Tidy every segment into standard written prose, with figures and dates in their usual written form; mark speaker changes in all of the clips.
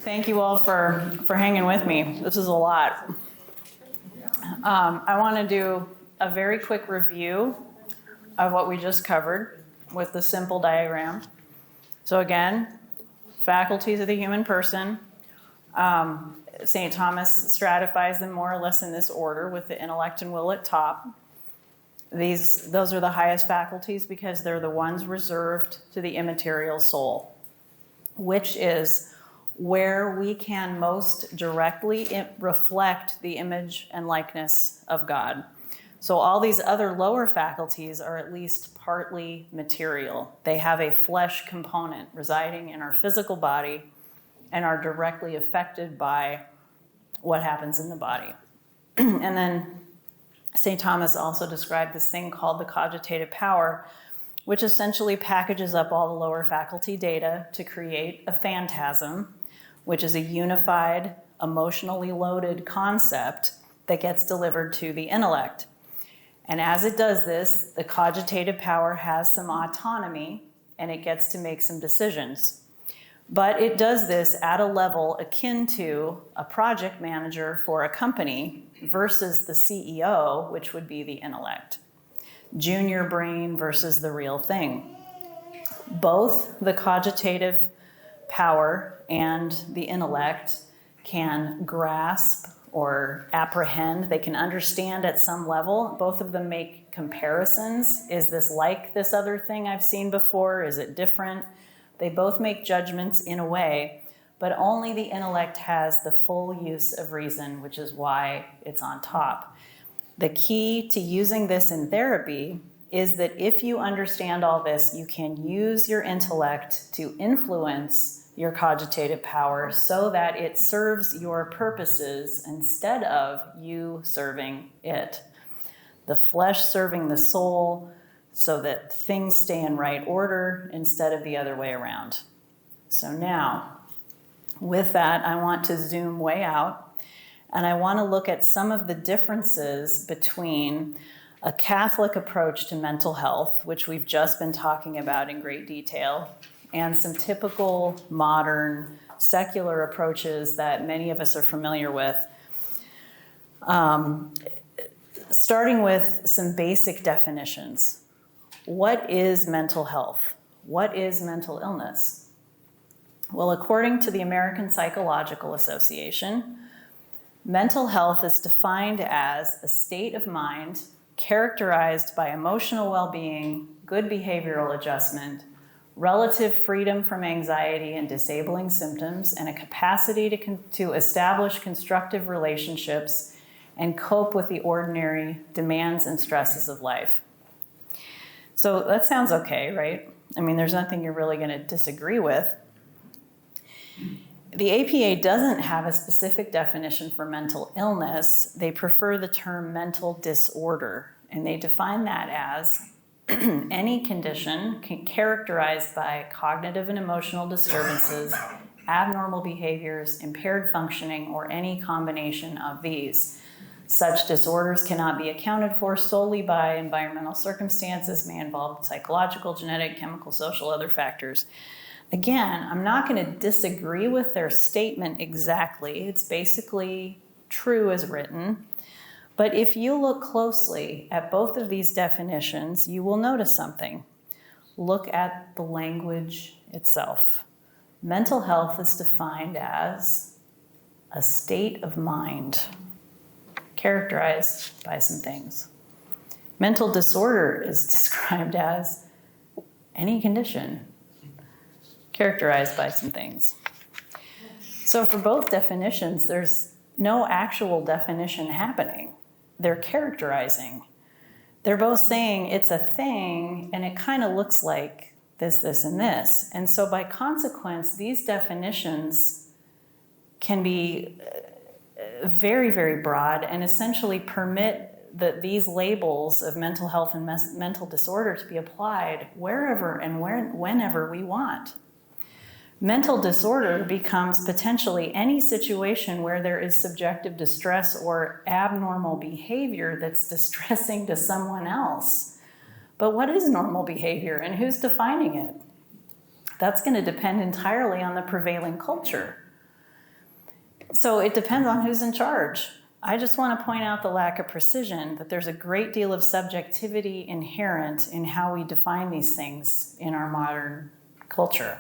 Speaker 1: Thank you all for hanging with me. This is a lot. I want to do a very quick review of what we just covered with the simple diagram. So again, faculties of the human person. St. Thomas stratifies them more or less in this order with the intellect and will at top. Those are the highest faculties because they're the ones reserved to the immaterial soul, which is where we can most directly reflect the image and likeness of God. So all these other lower faculties are at least partly material. They have a flesh component residing in our physical body and are directly affected by what happens in the body. And then St. Thomas also described this thing called the cogitative power, which essentially packages up all the lower faculty data to create a phantasm, which is a unified, emotionally loaded concept that gets delivered to the intellect. And as it does this, the cogitative power has some autonomy and it gets to make some decisions. But it does this at a level akin to a project manager for a company versus the CEO, which would be the intellect. Junior brain versus the real thing. Both the cogitative power and the intellect can grasp or apprehend. They can understand at some level. Both of them make comparisons. Is this like this other thing I've seen before? Is it different? They both make judgments in a way, but only the intellect has the full use of reason, which is why it's on top. The key to using this in therapy is that if you understand all this, you can use your intellect to influence your cogitative power so that it serves your purposes instead of you serving it. The flesh serving the soul so that things stay in right order instead of the other way around. So now, with that, I want to zoom way out, and I want to look at some of the differences between a Catholic approach to mental health, which we've just been talking about in great detail, and some typical modern secular approaches that many of us are familiar with. Starting with some basic definitions. What is mental health? What is mental illness? Well, according to the American Psychological Association, mental health is defined as a state of mind characterized by emotional well-being, good behavioral adjustment, relative freedom from anxiety and disabling symptoms, and a capacity to establish constructive relationships and cope with the ordinary demands and stresses of life. So that sounds okay, right? I mean, there's nothing you're really going to disagree with. The APA doesn't have a specific definition for mental illness. They prefer the term mental disorder, and they define that as any condition characterized by cognitive and emotional disturbances, abnormal behaviors, impaired functioning, or any combination of these. Such disorders cannot be accounted for solely by environmental circumstances, may involve psychological, genetic, chemical, social, other factors. Again, I'm not going to disagree with their statement exactly. It's basically true as written. But if you look closely at both of these definitions, you will notice something. Look at the language itself. Mental health is defined as a state of mind characterized by some things. Mental disorder is described as any condition characterized by some things. So for both definitions, there's no actual definition happening. They're characterizing. They're both saying it's a thing and it kind of looks like this, this, and this. And so by consequence, these definitions can be very, very broad and essentially permit these labels of mental health and mental disorder to be applied wherever and whenever we want. Mental disorder becomes potentially any situation where there is subjective distress or abnormal behavior that's distressing to someone else. But what is normal behavior and who's defining it? That's going to depend entirely on the prevailing culture. So it depends on who's in charge. I just want to point out the lack of precision, that there's a great deal of subjectivity inherent in how we define these things in our modern culture.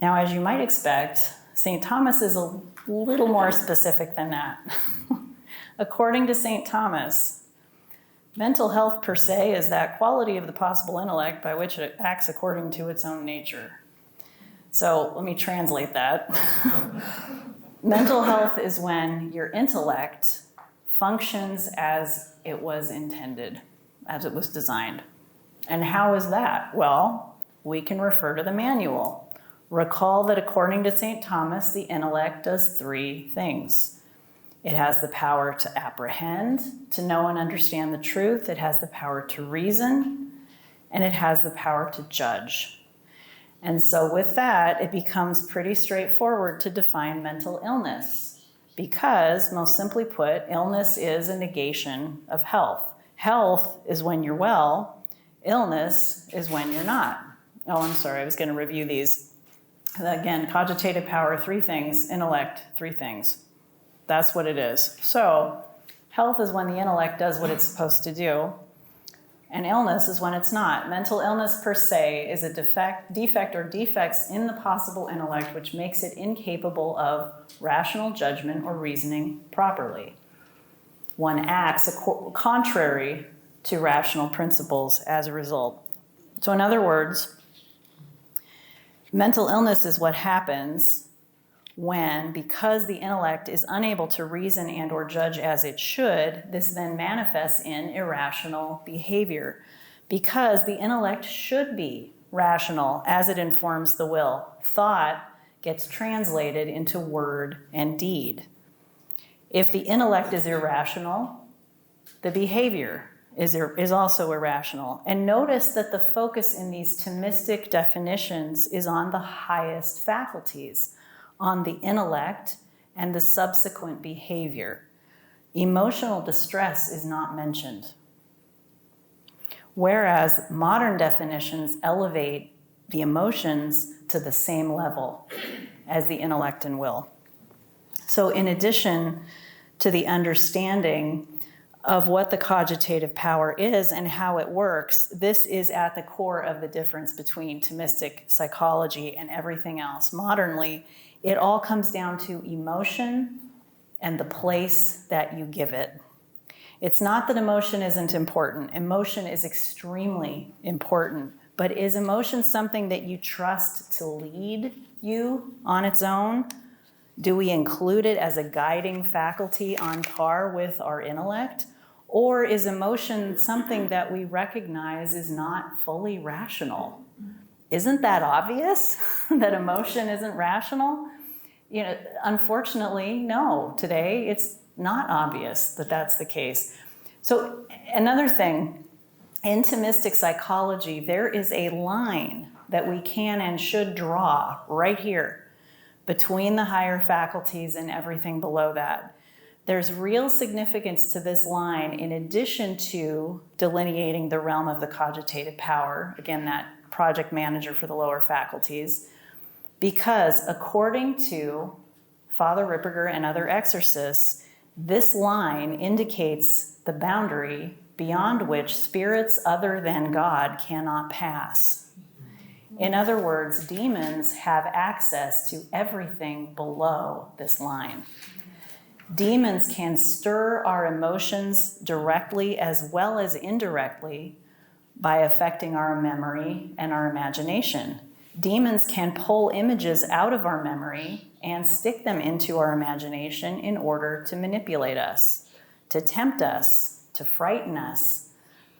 Speaker 1: Now, as you might expect, St. Thomas is a little more specific than that. According to St. Thomas, mental health per se is that quality of the possible intellect by which it acts according to its own nature. So let me translate that. Mental health is when your intellect functions as it was intended, as it was designed. And how is that? Well, we can refer to the manual. Recall that according to St. Thomas, the intellect does three things. It has the power to apprehend, to know and understand the truth. It has the power to reason, and it has the power to judge. And so with that, it becomes pretty straightforward to define mental illness because, most simply put, illness is a negation of health. Health is when you're well. Illness is when you're not. Oh, I'm sorry, I was going to review these. Again, cogitative power, three things. Intellect, three things. That's what it is. So health is when the intellect does what it's supposed to do. And illness is when it's not. Mental illness per se is a defect or defects in the possible intellect which makes it incapable of rational judgment or reasoning properly. One acts contrary to rational principles as a result. So in other words, mental illness is what happens when, because the intellect is unable to reason and or judge as it should, this then manifests in irrational behavior. Because the intellect should be rational as it informs the will. Thought gets translated into word and deed. If the intellect is irrational, the behavior is also irrational. And notice that the focus in these Thomistic definitions is on the highest faculties, on the intellect and the subsequent behavior. Emotional distress is not mentioned. Whereas modern definitions elevate the emotions to the same level as the intellect and will. So in addition to the understanding of what the cogitative power is and how it works, this is at the core of the difference between Thomistic psychology and everything else. Modernly, it all comes down to emotion and the place that you give it. It's not that emotion isn't important. Emotion is extremely important. But is emotion something that you trust to lead you on its own? Do we include it as a guiding faculty on par with our intellect? Or is emotion something that we recognize is not fully rational? Isn't that obvious that emotion isn't rational? Unfortunately, no. Today, it's not obvious that that's the case. So another thing, in Thomistic psychology, there is a line that we can and should draw right here between the higher faculties and everything below that. There's real significance to this line in addition to delineating the realm of the cogitative power, again, that project manager for the lower faculties, because according to Father Ripperger and other exorcists, this line indicates the boundary beyond which spirits other than God cannot pass. In other words, demons have access to everything below this line. Demons can stir our emotions directly as well as indirectly by affecting our memory and our imagination. Demons can pull images out of our memory and stick them into our imagination in order to manipulate us, to tempt us, to frighten us,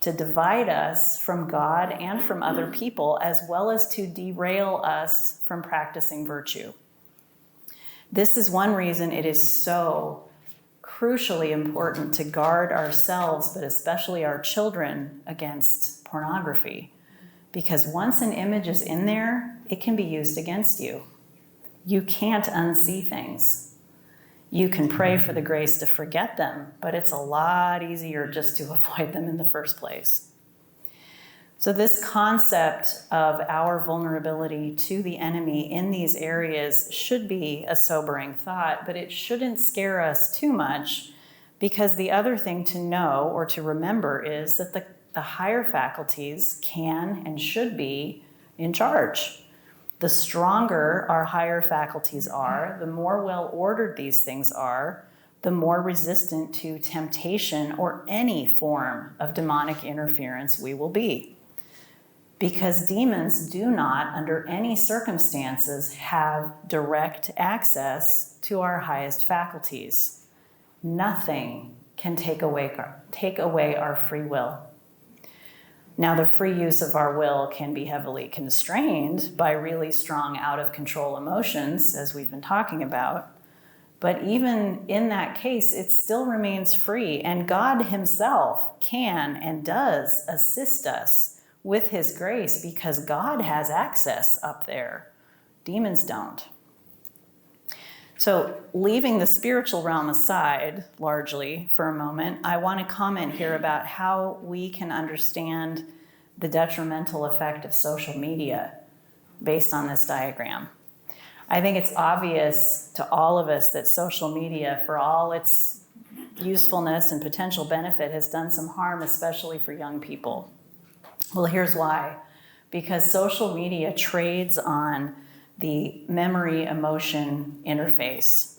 Speaker 1: to divide us from God and from other people, as well as to derail us from practicing virtue. This is one reason it is so crucially important to guard ourselves, but especially our children, against pornography. Because once an image is in there, it can be used against you. You can't unsee things. You can pray for the grace to forget them, but it's a lot easier just to avoid them in the first place. So this concept of our vulnerability to the enemy in these areas should be a sobering thought, but it shouldn't scare us too much, because the other thing to know or to remember is that the higher faculties can and should be in charge. The stronger our higher faculties are, the more well-ordered these things are, the more resistant to temptation or any form of demonic interference we will be. Because demons do not, under any circumstances, have direct access to our highest faculties. Nothing can take away our free will. Now, the free use of our will can be heavily constrained by really strong out-of-control emotions, as we've been talking about. But even in that case, it still remains free, and God himself can and does assist us with his grace, because God has access up there. Demons don't. So, leaving the spiritual realm aside, largely, for a moment, I want to comment here about how we can understand the detrimental effect of social media based on this diagram. I think it's obvious to all of us that social media, for all its usefulness and potential benefit, has done some harm, especially for young people. Well, here's why. Because social media trades on the memory-emotion interface.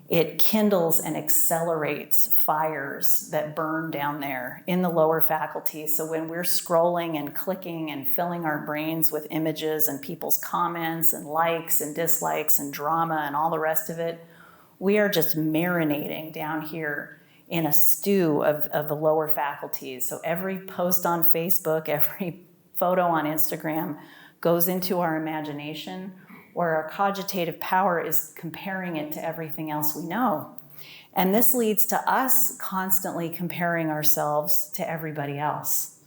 Speaker 1: It kindles and accelerates fires that burn down there in the lower faculty. So when we're scrolling and clicking and filling our brains with images and people's comments and likes and dislikes and drama and all the rest of it, we are just marinating down here in a stew of the lower faculties. So every post on Facebook, every photo on Instagram goes into our imagination, where our cogitative power is comparing it to everything else we know. And this leads to us constantly comparing ourselves to everybody else.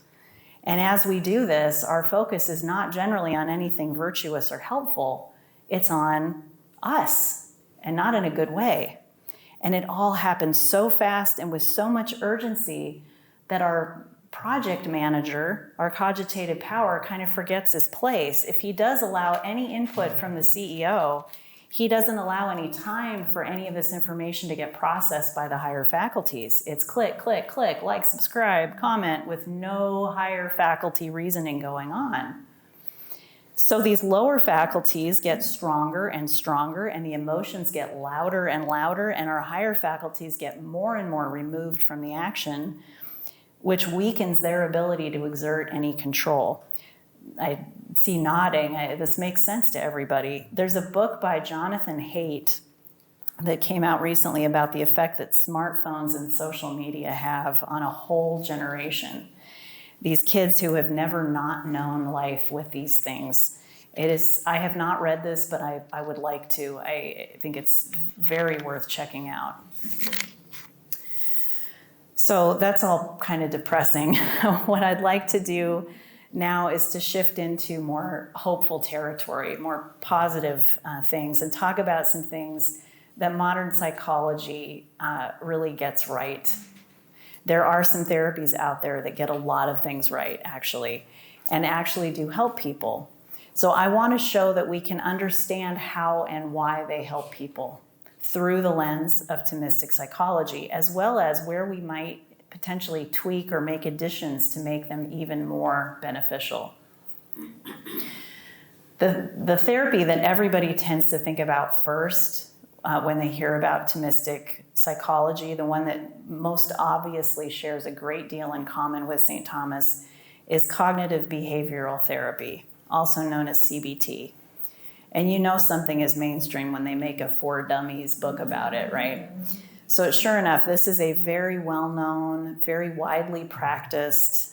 Speaker 1: And as we do this, our focus is not generally on anything virtuous or helpful, it's on us, and not in a good way. And it all happens so fast and with so much urgency that our project manager, our cogitative power, kind of forgets his place. If he does allow any input from the CEO, he doesn't allow any time for any of this information to get processed by the higher faculties. It's click, click, click, like, subscribe, comment, with no higher faculty reasoning going on. So these lower faculties get stronger and stronger, and the emotions get louder and louder, and our higher faculties get more and more removed from the action, which weakens their ability to exert any control. I see nodding. This makes sense to everybody. There's a book by Jonathan Haidt that came out recently about the effect that smartphones and social media have on a whole generation. These kids who have never not known life with these things. I have not read this, but I would like to. I think it's very worth checking out. So that's all kind of depressing. What I'd like to do now is to shift into more hopeful territory, more positive things, and talk about some things that modern psychology really gets right. There are some therapies out there that get a lot of things right, actually, and actually do help people. So I want to show that we can understand how and why they help people through the lens of Thomistic psychology, as well as where we might potentially tweak or make additions to make them even more beneficial. The therapy that everybody tends to think about first when they hear about Thomistic psychology, the one that most obviously shares a great deal in common with St. Thomas, is cognitive behavioral therapy, also known as CBT. And you know something is mainstream when they make a For Dummies book about it, right? So sure enough, this is a very well-known, very widely practiced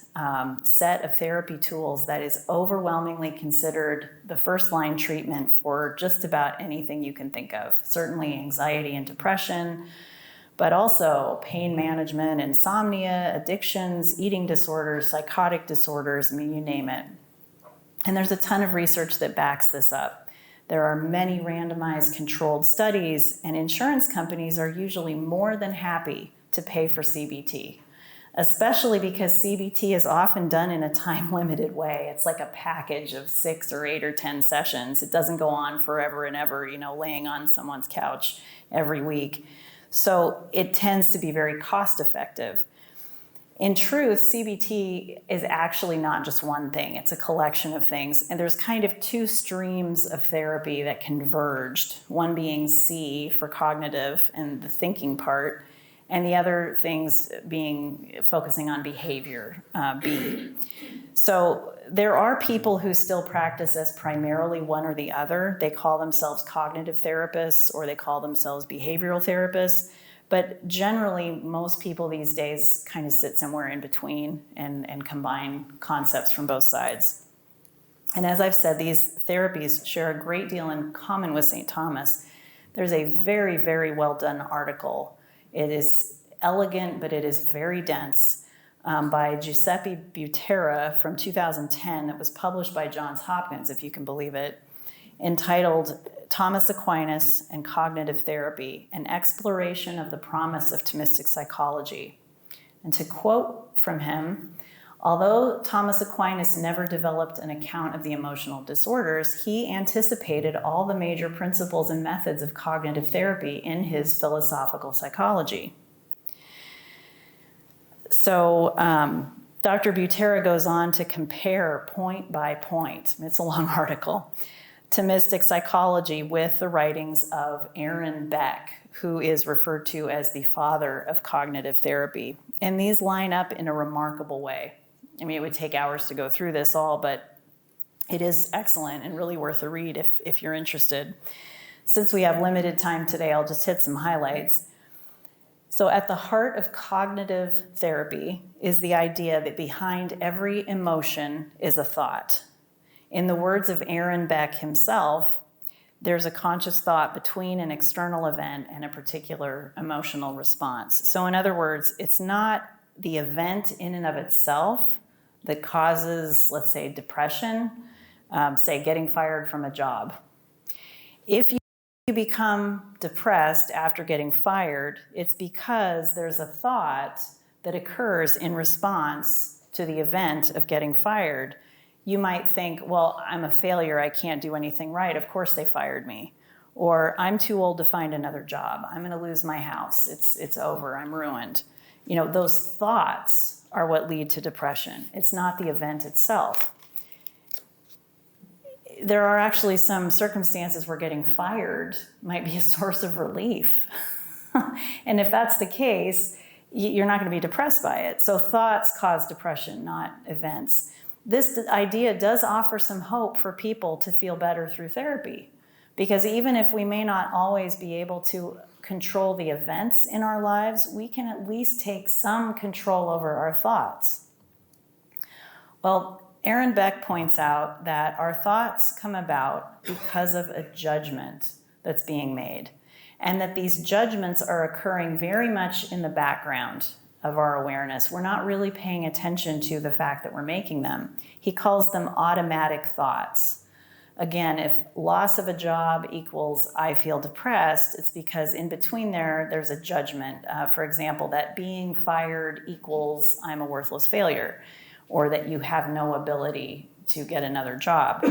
Speaker 1: set of therapy tools that is overwhelmingly considered the first-line treatment for just about anything you can think of. Certainly anxiety and depression, but also pain management, insomnia, addictions, eating disorders, psychotic disorders, I mean, you name it. And there's a ton of research that backs this up. There are many randomized controlled studies, and insurance companies are usually more than happy to pay for CBT. especially because CBT is often done in a time-limited way. It's like a package of 6 or 8 or 10 sessions. It doesn't go on forever and ever, laying on someone's couch every week. So it tends to be very cost-effective. In truth, CBT is actually not just one thing. It's a collection of things. And there's kind of 2 streams of therapy that converged, one being C for cognitive and the thinking part, and the other things being focusing on behavior, B. So there are people who still practice as primarily one or the other. They call themselves cognitive therapists or they call themselves behavioral therapists. But generally, most people these days kind of sit somewhere in between and combine concepts from both sides. And as I've said, these therapies share a great deal in common with St. Thomas. There's a very, very well done article. It is elegant, but it is very dense, by Giuseppe Butera from 2010 that was published by Johns Hopkins, if you can believe it, entitled Thomas Aquinas and Cognitive Therapy, an exploration of the promise of Thomistic psychology. And to quote from him, although Thomas Aquinas never developed an account of the emotional disorders, he anticipated all the major principles and methods of cognitive therapy in his philosophical psychology. So Dr. Butera goes on to compare point by point, it's a long article, Thomistic psychology with the writings of Aaron Beck, who is referred to as the father of cognitive therapy. And these line up in a remarkable way. I mean, it would take hours to go through this all, but it is excellent and really worth a read if you're interested. Since we have limited time today, I'll just hit some highlights. So at the heart of cognitive therapy is the idea that behind every emotion is a thought. In the words of Aaron Beck himself, there's a conscious thought between an external event and a particular emotional response. So in other words, it's not the event in and of itself that causes, let's say, depression, say getting fired from a job. If you become depressed after getting fired, it's because there's a thought that occurs in response to the event of getting fired. You might think, well, I'm a failure, I can't do anything right, of course they fired me. Or I'm too old to find another job, I'm gonna lose my house, it's over, I'm ruined. Those thoughts are what lead to depression. It's not the event itself. There are actually some circumstances where getting fired might be a source of relief. And if that's the case, you're not gonna be depressed by it. So thoughts cause depression, not events. This idea does offer some hope for people to feel better through therapy, because even if we may not always be able to control the events in our lives, we can at least take some control over our thoughts. Well, Aaron Beck points out that our thoughts come about because of a judgment that's being made, and that these judgments are occurring very much in the background of our awareness. We're not really paying attention to the fact that we're making them. He calls them automatic thoughts. Again, if loss of a job equals I feel depressed, it's because in between there's a judgment. For example, that being fired equals I'm a worthless failure, or that you have no ability to get another job.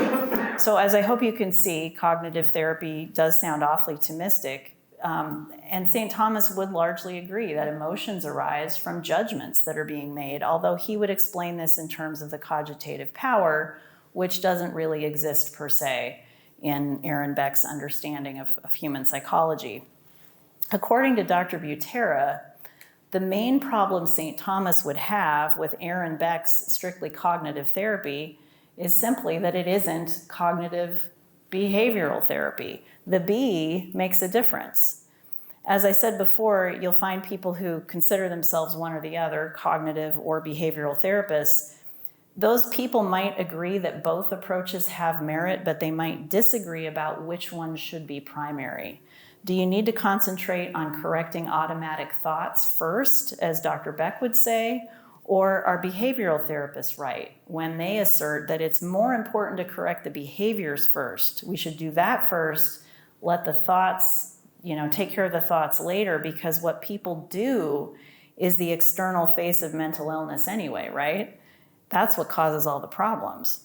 Speaker 1: So as I hope you can see, cognitive therapy does sound awfully Thomistic. And St. Thomas would largely agree that emotions arise from judgments that are being made, although he would explain this in terms of the cogitative power, which doesn't really exist per se in Aaron Beck's understanding of human psychology. According to Dr. Butera, the main problem St. Thomas would have with Aaron Beck's strictly cognitive therapy is simply that it isn't cognitive behavioral therapy. The B makes a difference. As I said before, you'll find people who consider themselves one or the other, cognitive or behavioral therapists. Those people might agree that both approaches have merit, but they might disagree about which one should be primary. Do you need to concentrate on correcting automatic thoughts first, as Dr. Beck would say, or are behavioral therapists right when they assert that it's more important to correct the behaviors first? We should do that first, let the thoughts, take care of the thoughts later, because what people do is the external face of mental illness anyway, right? That's what causes all the problems.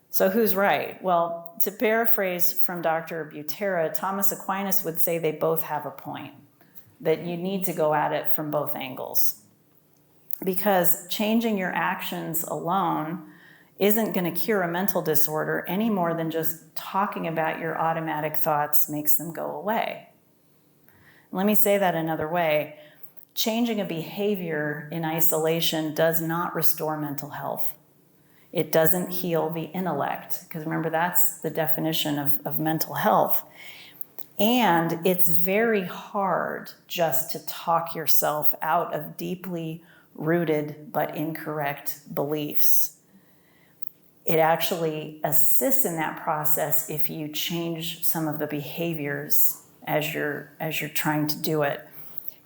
Speaker 1: So who's right? Well, to paraphrase from Dr. Butera, Thomas Aquinas would say they both have a point, that you need to go at it from both angles. Because changing your actions alone isn't going to cure a mental disorder any more than just talking about your automatic thoughts makes them go away. Let me say that another way. Changing a behavior in isolation does not restore mental health. It doesn't heal the intellect, because remember, that's the definition of mental health. And it's very hard just to talk yourself out of deeply rooted but incorrect beliefs. It actually assists in that process if you change some of the behaviors as you're trying to do it.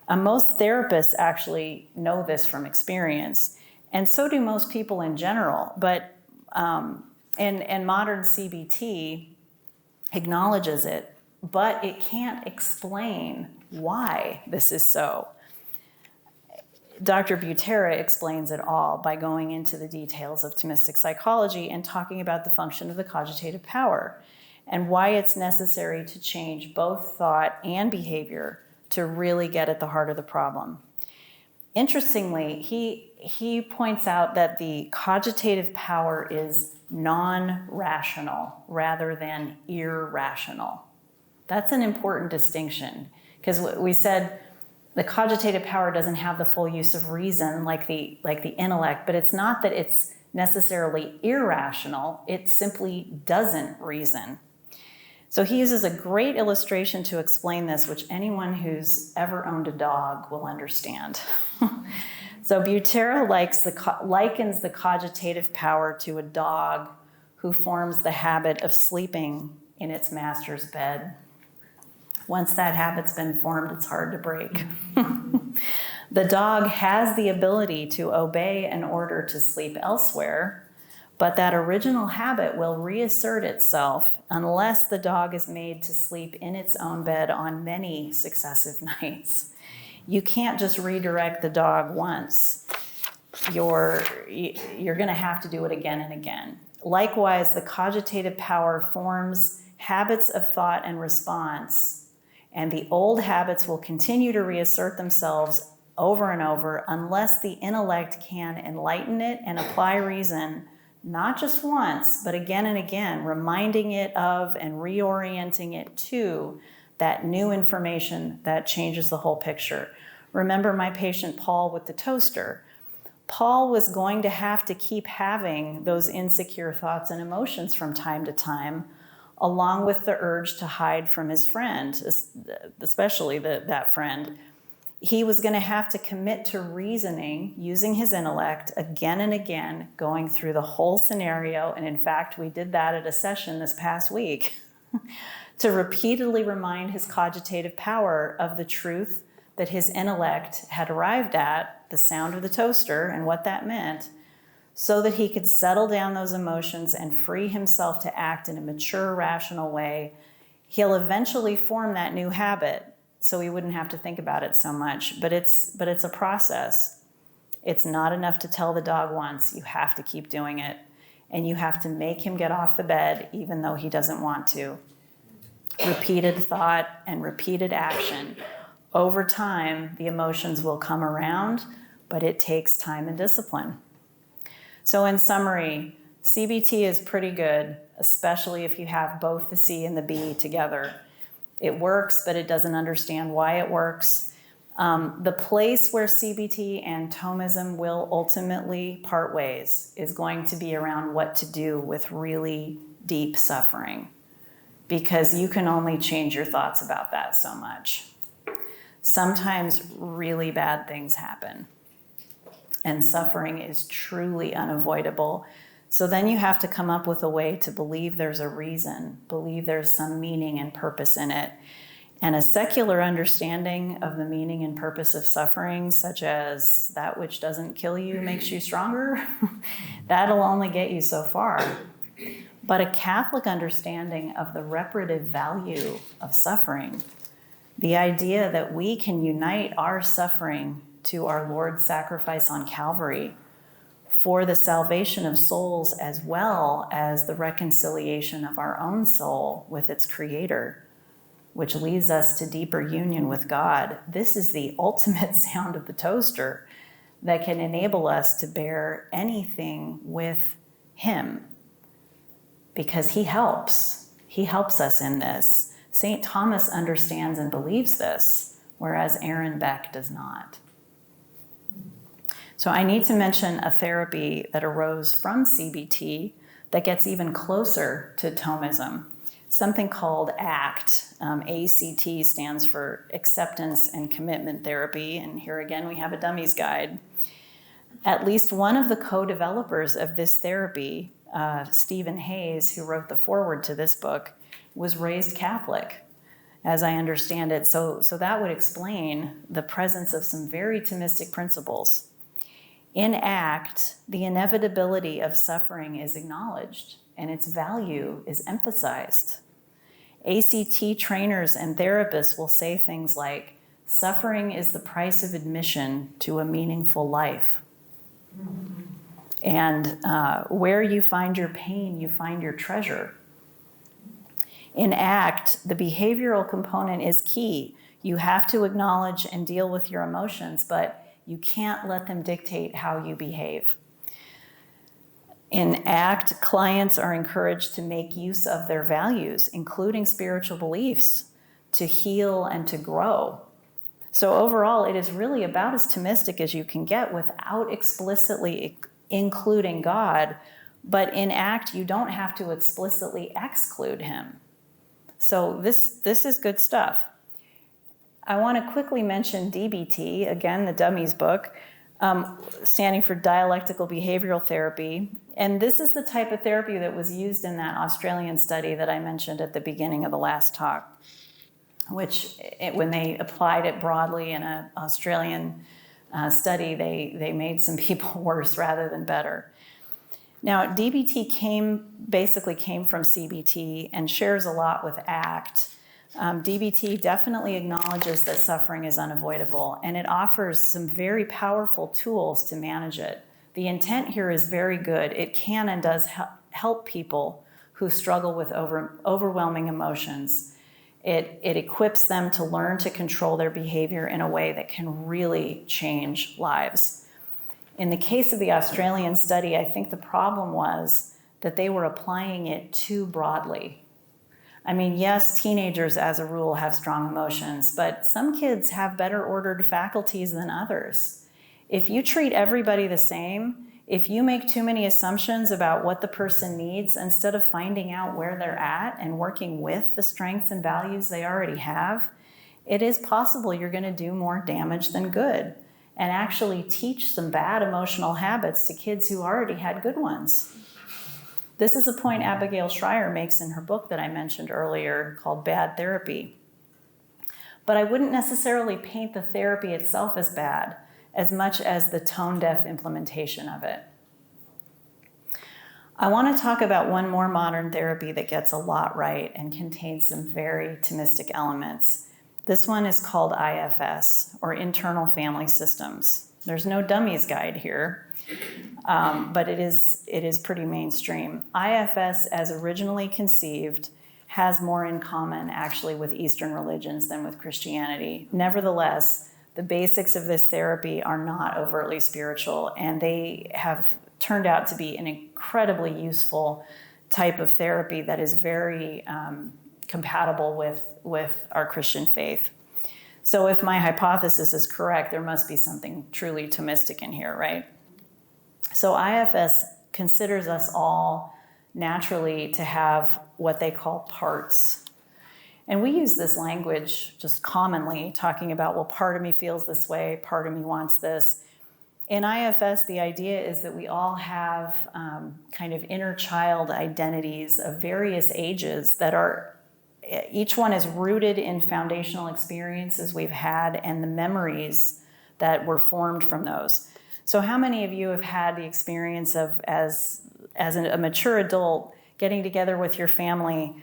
Speaker 1: Most therapists actually know this from experience, and so do most people in general. But and modern CBT acknowledges it, but it can't explain why this is so. Dr. Butera explains it all by going into the details of Thomistic psychology and talking about the function of the cogitative power and why it's necessary to change both thought and behavior to really get at the heart of the problem. Interestingly, he points out that the cogitative power is non-rational rather than irrational. That's an important distinction, because we said the cogitative power doesn't have the full use of reason like the intellect, but it's not that it's necessarily irrational, it simply doesn't reason. So he uses a great illustration to explain this, which anyone who's ever owned a dog will understand. So Butera likens the cogitative power to a dog who forms the habit of sleeping in its master's bed. Once that habit's been formed, it's hard to break. The dog has the ability to obey an order to sleep elsewhere, but that original habit will reassert itself unless the dog is made to sleep in its own bed on many successive nights. You can't just redirect the dog once. You're going to have to do it again and again. Likewise, the cogitative power forms habits of thought and response, and the old habits will continue to reassert themselves over and over unless the intellect can enlighten it and apply reason, not just once, but again and again, reminding it of and reorienting it to that new information that changes the whole picture. Remember my patient Paul with the toaster. Paul was going to have to keep having those insecure thoughts and emotions from time to time, along with the urge to hide from his friend, especially that friend. He was going to have to commit to reasoning, using his intellect again and again, going through the whole scenario. And in fact, we did that at a session this past week, to repeatedly remind his cogitative power of the truth that his intellect had arrived at, the sound of the toaster and what that meant, so that he could settle down those emotions and free himself to act in a mature, rational way. He'll eventually form that new habit, so he wouldn't have to think about it so much. But it's a process. It's not enough to tell the dog once. You have to keep doing it. And you have to make him get off the bed even though he doesn't want to. Repeated thought and repeated action. Over time, the emotions will come around, but it takes time and discipline. So in summary, CBT is pretty good, especially if you have both the C and the B together. It works, but it doesn't understand why it works. The place where CBT and Thomism will ultimately part ways is going to be around what to do with really deep suffering, because you can only change your thoughts about that so much. Sometimes really bad things happen, and suffering is truly unavoidable. So then you have to come up with a way to believe there's a reason, believe there's some meaning and purpose in it. And a secular understanding of the meaning and purpose of suffering, such as that which doesn't kill you makes you stronger, that'll only get you so far. But a Catholic understanding of the reparative value of suffering, the idea that we can unite our suffering to our Lord's sacrifice on Calvary for the salvation of souls as well as the reconciliation of our own soul with its Creator, which leads us to deeper union with God. This is the ultimate sound of the toaster that can enable us to bear anything with Him, because He helps. He helps us in this. St. Thomas understands and believes this, whereas Aaron Beck does not. So I need to mention a therapy that arose from CBT that gets even closer to Thomism, something called ACT. ACT stands for Acceptance and Commitment Therapy, and here again we have a dummy's guide. At least one of the co-developers of this therapy, Stephen Hayes, who wrote the foreword to this book, was raised Catholic, as I understand it. So that would explain the presence of some very Thomistic principles. In ACT, the inevitability of suffering is acknowledged and its value is emphasized. ACT trainers and therapists will say things like, suffering is the price of admission to a meaningful life. And where you find your pain, you find your treasure. In ACT, the behavioral component is key. You have to acknowledge and deal with your emotions, but you can't let them dictate how you behave. In ACT, clients are encouraged to make use of their values, including spiritual beliefs, to heal and to grow. So overall, it is really about as Thomistic as you can get without explicitly including God. But in ACT, you don't have to explicitly exclude Him. So this is good stuff. I want to quickly mention DBT, again, the Dummies book, standing for Dialectical Behavioral Therapy. And this is the type of therapy that was used in that Australian study that I mentioned at the beginning of the last talk, which when they applied it broadly in an Australian study, they made some people worse rather than better. Now, DBT basically came from CBT and shares a lot with ACT. DBT definitely acknowledges that suffering is unavoidable, and it offers some very powerful tools to manage it. The intent here is very good. It can and does help people who struggle with overwhelming emotions. It equips them to learn to control their behavior in a way that can really change lives. In the case of the Australian study, I think the problem was that they were applying it too broadly. I mean, yes, teenagers as a rule have strong emotions, but some kids have better ordered faculties than others. If you treat everybody the same, if you make too many assumptions about what the person needs instead of finding out where they're at and working with the strengths and values they already have, it is possible you're going to do more damage than good and actually teach some bad emotional habits to kids who already had good ones. This is a point Abigail Schreier makes in her book that I mentioned earlier called Bad Therapy. But I wouldn't necessarily paint the therapy itself as bad as much as the tone-deaf implementation of it. I want to talk about one more modern therapy that gets a lot right and contains some very Thomistic elements. This one is called IFS, or Internal Family Systems. There's no dummies guide here. But it is pretty mainstream. IFS, as originally conceived, has more in common actually with Eastern religions than with Christianity. Nevertheless, the basics of this therapy are not overtly spiritual, and they have turned out to be an incredibly useful type of therapy that is very compatible with our Christian faith. So if my hypothesis is correct, there must be something truly Thomistic in here, right? So IFS considers us all naturally to have what they call parts. And we use this language just commonly, talking about, well, part of me feels this way, part of me wants this. In IFS, the idea is that we all have kind of inner child identities of various ages that are, each one is rooted in foundational experiences we've had and the memories that were formed from those. So how many of you have had the experience of, as a mature adult, getting together with your family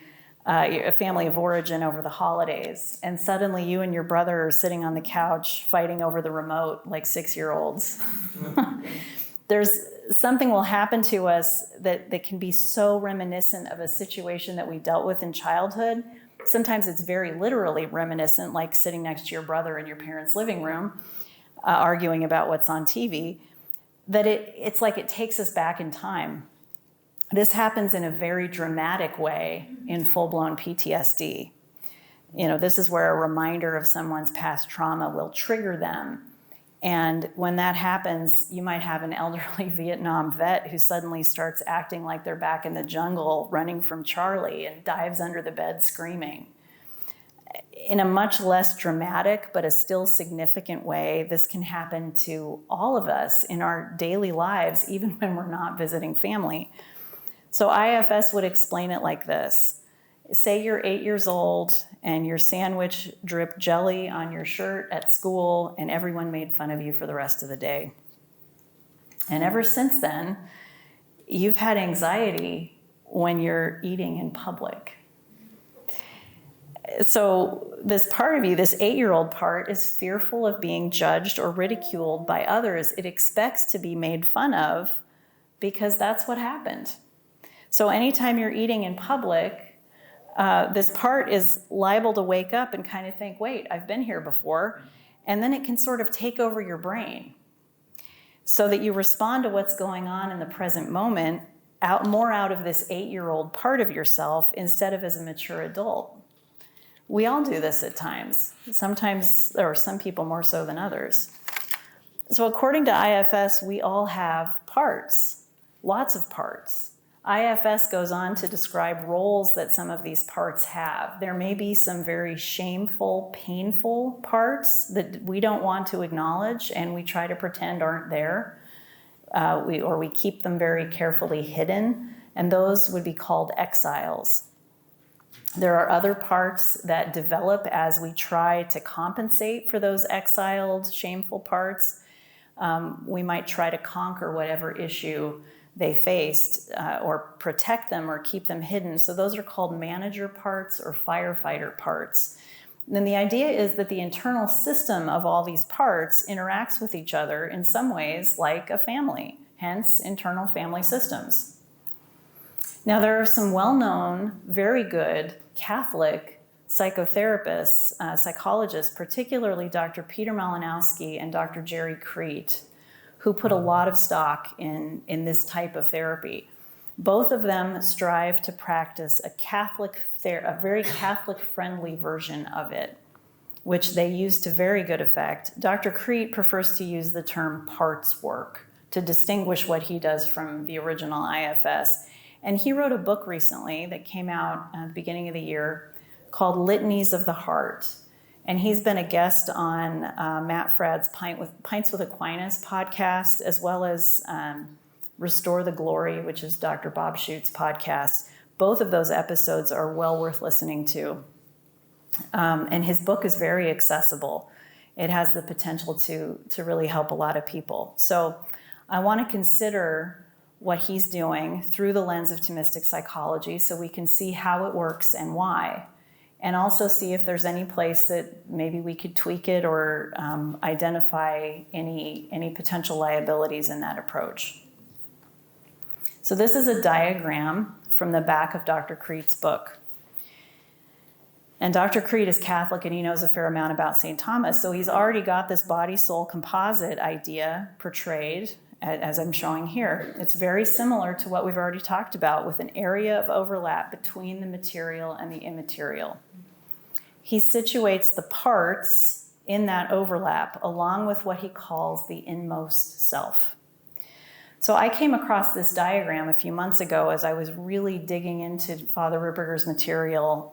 Speaker 1: a family of origin over the holidays, and suddenly you and your brother are sitting on the couch fighting over the remote like 6-year-olds. There's something will happen to us that can be so reminiscent of a situation that we dealt with in childhood. Sometimes it's very literally reminiscent, like sitting next to your brother in your parents' living room, arguing about what's on TV, that it's like it takes us back in time. This happens in a very dramatic way in full-blown PTSD. This is where a reminder of someone's past trauma will trigger them. And when that happens, you might have an elderly Vietnam vet who suddenly starts acting like they're back in the jungle, running from Charlie, and dives under the bed screaming. In a much less dramatic, but a still significant way, this can happen to all of us in our daily lives, even when we're not visiting family. So IFS would explain it like this. Say you're 8 years old and your sandwich dripped jelly on your shirt at school and everyone made fun of you for the rest of the day. And ever since then, you've had anxiety when you're eating in public. So this part of you, this 8-year-old part, is fearful of being judged or ridiculed by others. It expects to be made fun of because that's what happened. So anytime you're eating in public, this part is liable to wake up and kind of think, wait, I've been here before. And then it can sort of take over your brain so that you respond to what's going on in the present moment more out of this 8-year-old part of yourself instead of as a mature adult. We all do this at times, sometimes, or some people more so than others. So according to IFS, we all have parts, lots of parts. IFS goes on to describe roles that some of these parts have. There may be some very shameful, painful parts that we don't want to acknowledge and we try to pretend aren't there, or we keep them very carefully hidden, and those would be called exiles. There are other parts that develop as we try to compensate for those exiled, shameful parts. We might try to conquer whatever issue they faced or protect them or keep them hidden. So those are called manager parts or firefighter parts. And then the idea is that the internal system of all these parts interacts with each other in some ways like a family, hence internal family systems. Now there are some well-known, very good Catholic psychotherapists, psychologists, particularly Dr. Peter Malinowski and Dr. Jerry Crete, who put a lot of stock in this type of therapy. Both of them strive to practice a very Catholic-friendly version of it, which they use to very good effect. Dr. Crete prefers to use the term parts work to distinguish what he does from the original IFS. And he wrote a book recently that came out at the beginning of the year called Litanies of the Heart. And he's been a guest on Matt Fradd's Pints with Aquinas podcast, as well as Restore the Glory, which is Dr. Bob Schutt's podcast. Both of those episodes are well worth listening to. And his book is very accessible. It has the potential to really help a lot of people. So I want to consider what he's doing through the lens of Thomistic psychology so we can see how it works and why. And also see if there's any place that maybe we could tweak it or identify any potential liabilities in that approach. So this is a diagram from the back of Dr. Crete's book. And Dr. Crete is Catholic and he knows a fair amount about St. Thomas, so he's already got this body-soul composite idea portrayed as I'm showing here. It's very similar to what we've already talked about with an area of overlap between the material and the immaterial. He situates the parts in that overlap along with what he calls the inmost self. So I came across this diagram a few months ago as I was really digging into Father Ripperger's material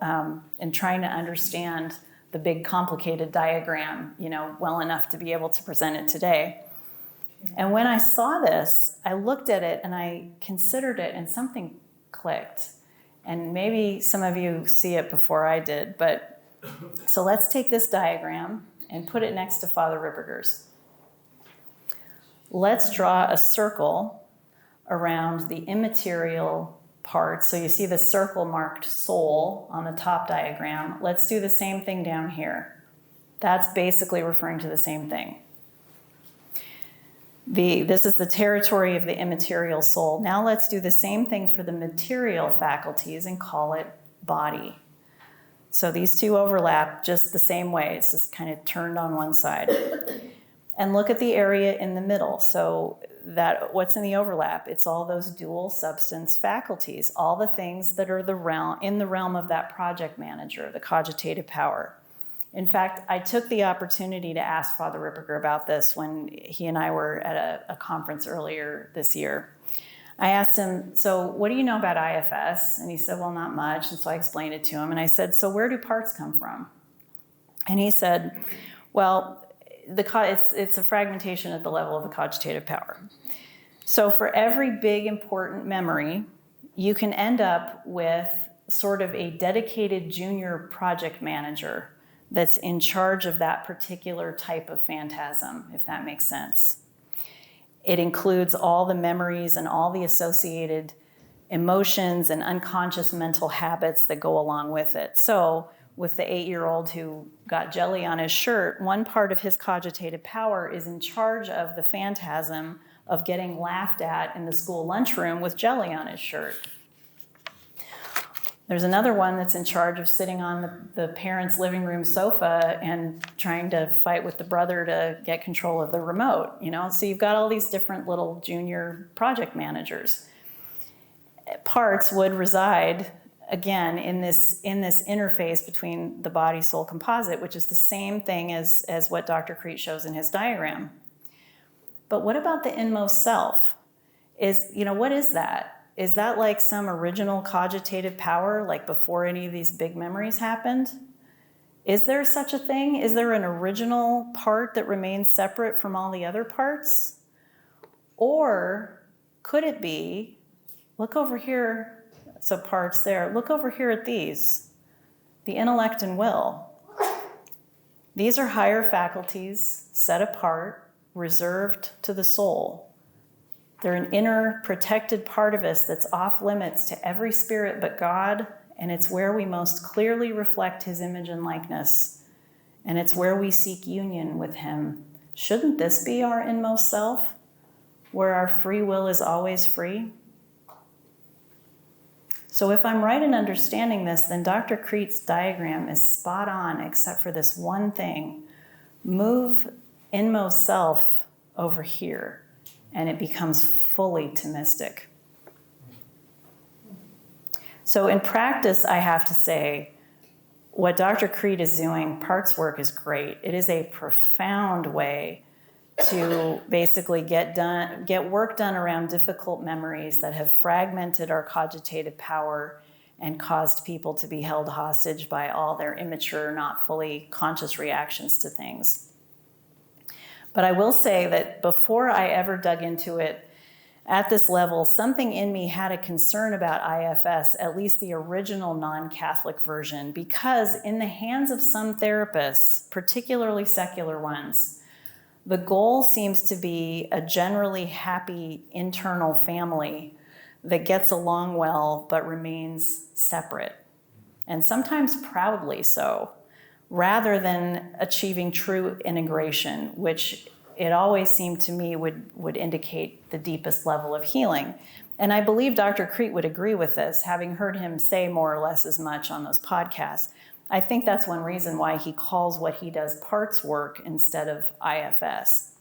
Speaker 1: and trying to understand the big complicated diagram, well enough to be able to present it today. And when I saw this, I looked at it and I considered it and something clicked. And maybe some of you see it before I did, so let's take this diagram and put it next to Father Ripperger's. Let's draw a circle around the immaterial parts. So you see the circle marked soul on the top diagram. Let's do the same thing down here. That's basically referring to the same thing. This is the territory of the immaterial soul. Now let's do the same thing for the material faculties and call it body. So these two overlap just the same way. It's just kind of turned on one side. And look at the area in the middle. So what's in the overlap? It's all those dual substance faculties, all the things that are in the realm of that project manager, the cogitative power. In fact, I took the opportunity to ask Father Ripperger about this when he and I were at a conference earlier this year. I asked him, so what do you know about IFS? And he said, well, not much. And so I explained it to him. And I said, so where do parts come from? And he said, well, it's a fragmentation at the level of the cogitative power. So for every big, important memory, you can end up with sort of a dedicated junior project manager that's in charge of that particular type of phantasm, if that makes sense. It includes all the memories and all the associated emotions and unconscious mental habits that go along with it. So with the 8-year-old who got jelly on his shirt, one part of his cogitative power is in charge of the phantasm of getting laughed at in the school lunchroom with jelly on his shirt. There's another one that's in charge of sitting on the parents' living room sofa and trying to fight with the brother to get control of the remote, So you've got all these different little junior project managers. Parts would reside, again, in this interface between the body-soul composite, which is the same thing as what Dr. Crete shows in his diagram. But what about the inmost self? What is that? Is that like some original cogitative power, like before any of these big memories happened? Is there such a thing? Is there an original part that remains separate from all the other parts? Or could it be, look over here, so parts there, look over here at these, the intellect and will. These are higher faculties, set apart, reserved to the soul. They're an inner protected part of us that's off limits to every spirit but God, and it's where we most clearly reflect his image and likeness, and it's where we seek union with him. Shouldn't this be our inmost self, where our free will is always free? So if I'm right in understanding this, then Dr. Crete's diagram is spot on, except for this one thing. Move inmost self over here, and it becomes fully Thomistic. So in practice, I have to say, what Dr. Crete is doing, parts work, is great. It is a profound way to basically get work done around difficult memories that have fragmented our cogitative power and caused people to be held hostage by all their immature, not fully conscious reactions to things. But I will say that before I ever dug into it at this level, something in me had a concern about IFS, at least the original non-Catholic version, because in the hands of some therapists, particularly secular ones, the goal seems to be a generally happy internal family that gets along well but remains separate, and sometimes proudly so, rather than achieving true integration, which it always seemed to me would indicate the deepest level of healing. And I believe Dr. Crete would agree with this, having heard him say more or less as much on those podcasts. I think that's one reason why he calls what he does parts work instead of IFS.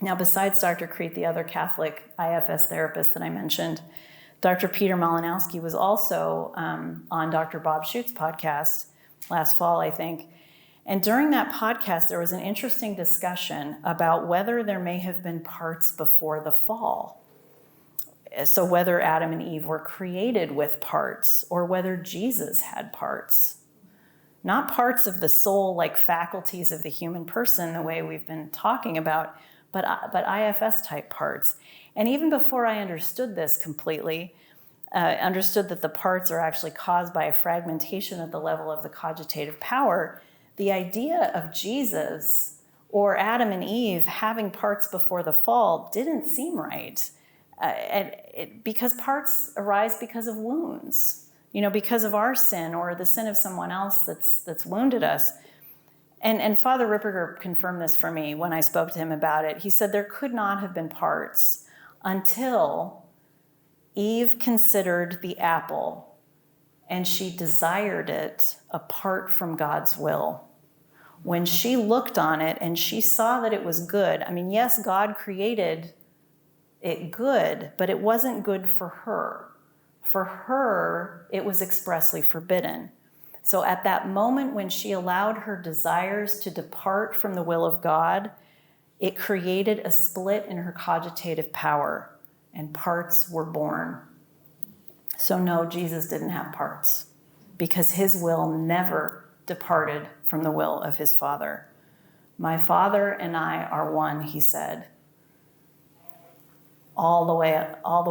Speaker 1: Now, besides Dr. Crete, the other Catholic IFS therapist that I mentioned, Dr. Peter Malinowski was also on Dr. Bob Schucht's podcast last fall, I think. And during that podcast, there was an interesting discussion about whether there may have been parts before the fall. So whether Adam and Eve were created with parts, or whether Jesus had parts. Not parts of the soul like faculties of the human person, the way we've been talking about, but IFS type parts. And even before I understood this completely, understood that the parts are actually caused by a fragmentation at the level of the cogitative power, the idea of Jesus or Adam and Eve having parts before the fall didn't seem right. because parts arise because of wounds, because of our sin or the sin of someone else that's wounded us. And Father Ripperger confirmed this for me when I spoke to him about it. He said there could not have been parts until Eve considered the apple and she desired it apart from God's will. When she looked on it and she saw that it was good, yes, God created it good, but it wasn't good for her. For her, it was expressly forbidden. So at that moment when she allowed her desires to depart from the will of God, it created a split in her cogitative power, and parts were born. So no, Jesus didn't have parts, because his will never departed from the will of his Father. My Father and I are one, he said. All the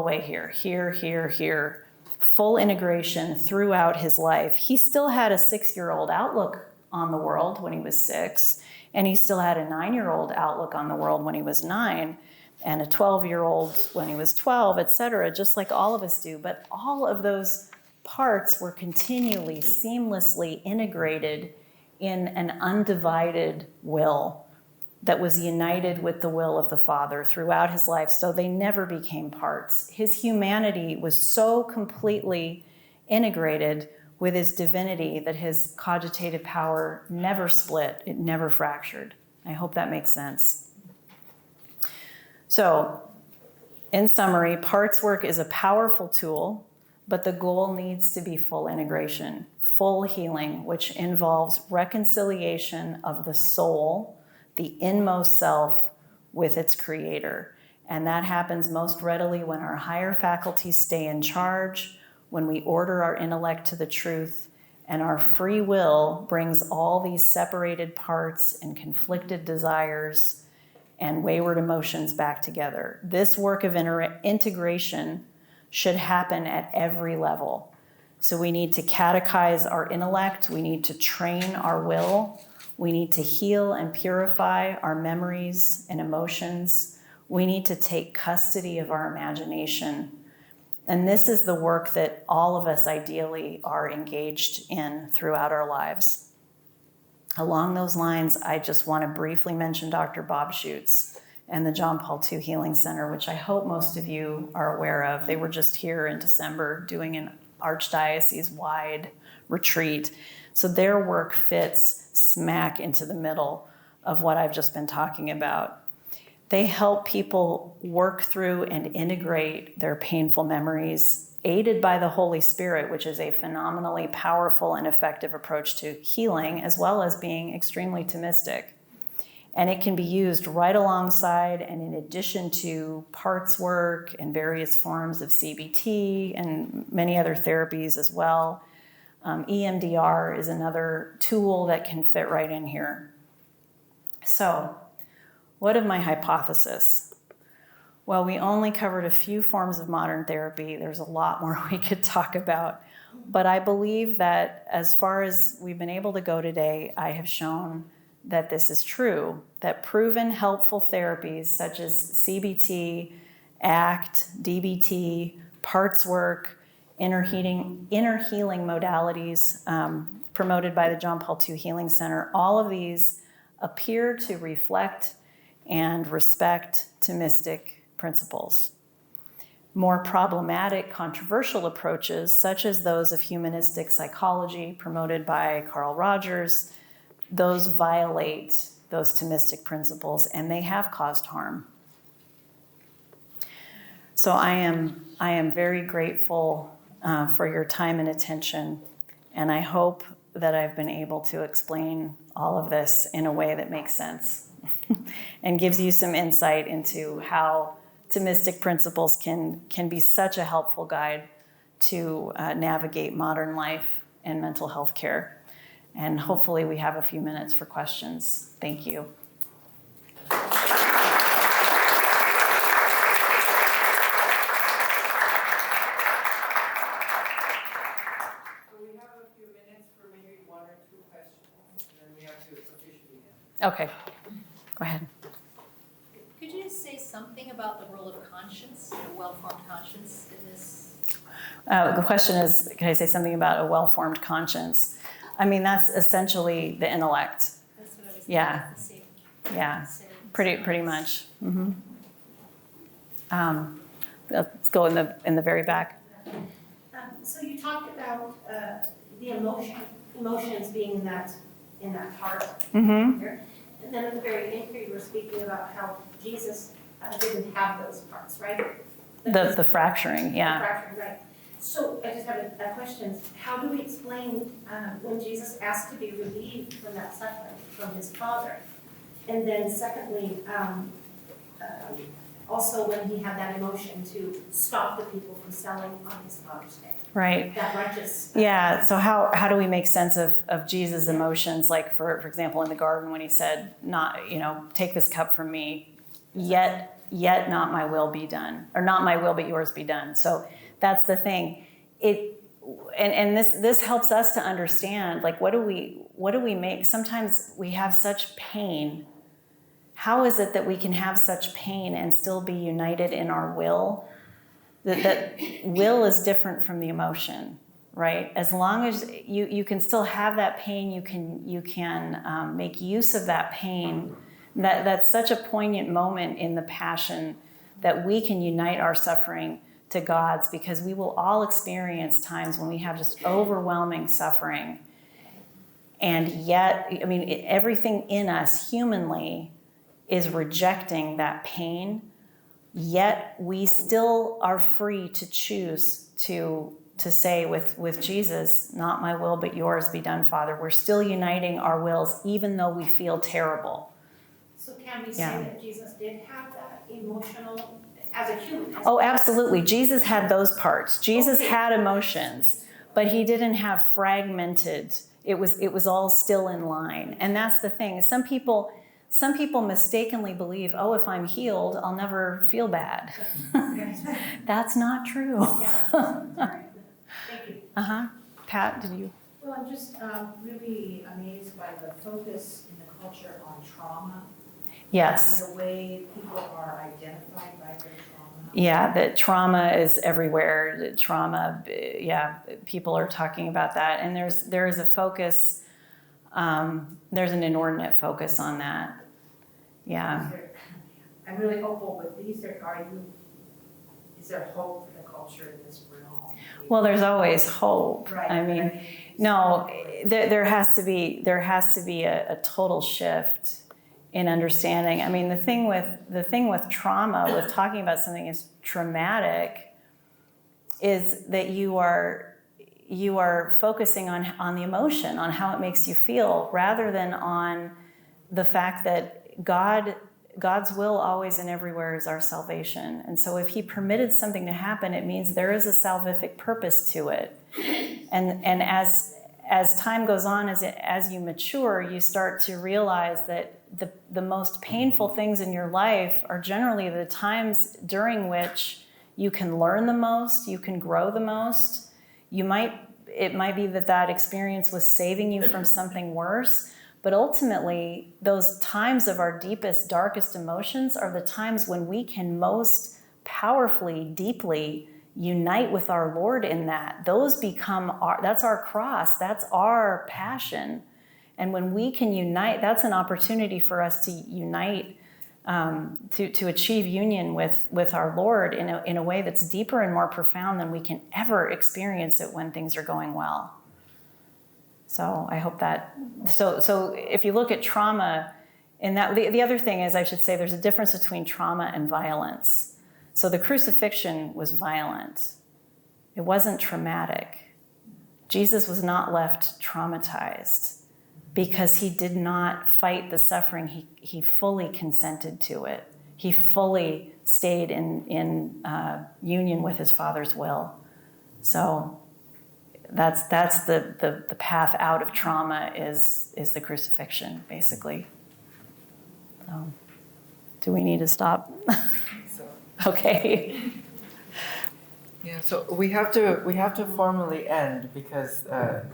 Speaker 1: way here. Full integration throughout his life. He still had a 6-year-old outlook on the world when he was 6, and he still had a 9-year-old outlook on the world when he was 9, and a 12-year-old when he was 12, etc., just like all of us do. But all of those parts were continually, seamlessly integrated in an undivided will that was united with the will of the Father throughout his life, so they never became parts. His humanity was so completely integrated with his divinity that his cogitative power never split, it never fractured. I hope that makes sense. So, in summary, parts work is a powerful tool, but the goal needs to be full integration, full healing, which involves reconciliation of the soul, the inmost self, with its creator. And that happens most readily when our higher faculties stay in charge, when we order our intellect to the truth, and our free will brings all these separated parts and conflicted desires and wayward emotions back together. This work of integration should happen at every level. So we need to catechize our intellect, we need to train our will, we need to heal and purify our memories and emotions. We need to take custody of our imagination. And this is the work that all of us ideally are engaged in throughout our lives. Along those lines, I just want to briefly mention Dr. Bob Schutz and the John Paul II Healing Center, which I hope most of you are aware of. They were just here in December doing an archdiocese-wide retreat. So their work fits smack into the middle of what I've just been talking about. They help people work through and integrate their painful memories, aided by the Holy Spirit, which is a phenomenally powerful and effective approach to healing, as well as being extremely Thomistic. And it can be used right alongside and in addition to parts work and various forms of CBT and many other therapies as well. EMDR is another tool that can fit right in here. So, what of my hypothesis? Well, we only covered a few forms of modern therapy. There's a lot more we could talk about. But I believe that as far as we've been able to go today, I have shown that this is true, that proven helpful therapies such as CBT, ACT, DBT, parts work, inner healing modalities promoted by the John Paul II Healing Center, all of these appear to reflect and respect Thomistic principles. More problematic, controversial approaches, such as those of humanistic psychology promoted by Carl Rogers, those violate those Thomistic principles, and they have caused harm. So I am very grateful for your time and attention, and I hope that I've been able to explain all of this in a way that makes sense and gives you some insight into how Thomistic principles can be such a helpful guide to navigate modern life and mental health care. And hopefully we have a few minutes for questions. Thank you.
Speaker 2: Okay,
Speaker 1: Go ahead.
Speaker 2: could you just say something about the role of conscience, a well-formed conscience in this?
Speaker 1: The question is, can I say something about a well-formed conscience? I mean, that's essentially the intellect.
Speaker 2: That's what I was thinking.
Speaker 1: Yeah.
Speaker 2: It's the same,
Speaker 1: Yeah,
Speaker 2: same
Speaker 1: pretty much. Let's go in the very back.
Speaker 3: So you talked about the emotions being in that heart. Here. And then at the very end here, you were speaking about how Jesus didn't have those parts, right?
Speaker 1: The fracturing, yeah.
Speaker 3: The fracturing, right. So I just have a question. How do we explain when Jesus asked to be relieved from that suffering from his Father? And then secondly, also when he had that emotion to stop the people from selling on his Father's Day.
Speaker 1: Right.
Speaker 3: That righteous.
Speaker 1: Yeah, so how do we make sense of Jesus' emotions? Like, for example, in the garden when he said, not, take this cup from me, yet not my will be done, or not my will but yours be done. So that's the thing. And this helps us to understand, like, what do we make? Sometimes we have such pain. How is it that we can have such pain and still be united in our will? That will is different from the emotion, right? As long as you can still have that pain, you can make use of that pain. That's such a poignant moment in the Passion that we can unite our suffering to God's, because we will all experience times when we have just overwhelming suffering. And yet, I mean, everything in us humanly is rejecting that pain. Yet we still are free to choose to say with Jesus, not my will but yours be done, Father. We're still uniting our wills even though we feel terrible.
Speaker 3: So can we say that Jesus did have that emotional, as a human?
Speaker 1: Oh, absolutely. Jesus had those parts. Jesus had emotions, but he didn't have fragmented. It was all still in line. And that's the thing. Some people mistakenly believe, oh, if I'm healed, I'll never feel bad. That's not true.
Speaker 3: Thank you.
Speaker 1: Pat, did you?
Speaker 4: Well, I'm just really amazed by the focus in the culture on trauma.
Speaker 1: Yes.
Speaker 4: And the way people are identified by their trauma.
Speaker 1: Yeah, that trauma is everywhere. Trauma, yeah, people are talking about that. And there is a focus, there's an inordinate focus on that. Yeah.
Speaker 4: I'm really hopeful, but is there hope for the culture in this realm?
Speaker 1: Well, there's always hope.
Speaker 4: Right.
Speaker 1: I mean, no, there has to be a total shift in understanding. I mean, the thing with trauma, with talking about something as traumatic, is that you are focusing on the emotion, on how it makes you feel, rather than on the fact that God's will always and everywhere is our salvation. And so if he permitted something to happen, it means there is a salvific purpose to it. And as time goes on, as you mature, you start to realize that the most painful things in your life are generally the times during which you can learn the most, you can grow the most. It might be that experience was saving you from something worse. But ultimately, those times of our deepest, darkest emotions are the times when we can most powerfully, deeply unite with our Lord in that. Those become that's our cross, that's our passion. And when we can unite, that's an opportunity for us to unite, to achieve union with our Lord in a way that's deeper and more profound than we can ever experience it when things are going well. So I hope that, so if you look at trauma, and that the other thing is, I should say, there's a difference between trauma and violence. So the crucifixion was violent. It wasn't traumatic. Jesus was not left traumatized because he did not fight the suffering. He fully consented to it. He fully stayed in union with his Father's will. So that's the path out of trauma is the crucifixion, basically. So, do we need to stop? Okay.
Speaker 5: Yeah, so we have to formally end because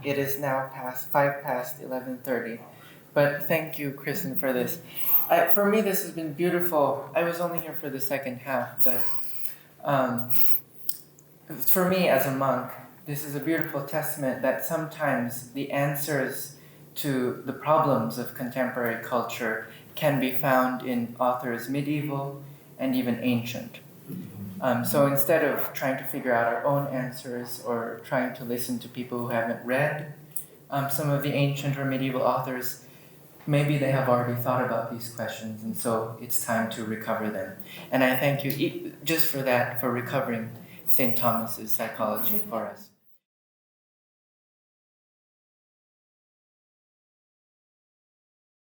Speaker 5: it is now 11:30.
Speaker 6: But thank you, Kristen, for this. For me, this has been beautiful. I was only here for the second half, but for me as a monk, this is a beautiful testament that sometimes the answers to the problems of contemporary culture can be found in authors medieval and even ancient. So instead of trying to figure out our own answers or trying to listen to people who haven't read some of the ancient or medieval authors, maybe they have already thought about these questions, and so it's time to recover them. And I thank you just for that, for recovering St. Thomas's psychology for us.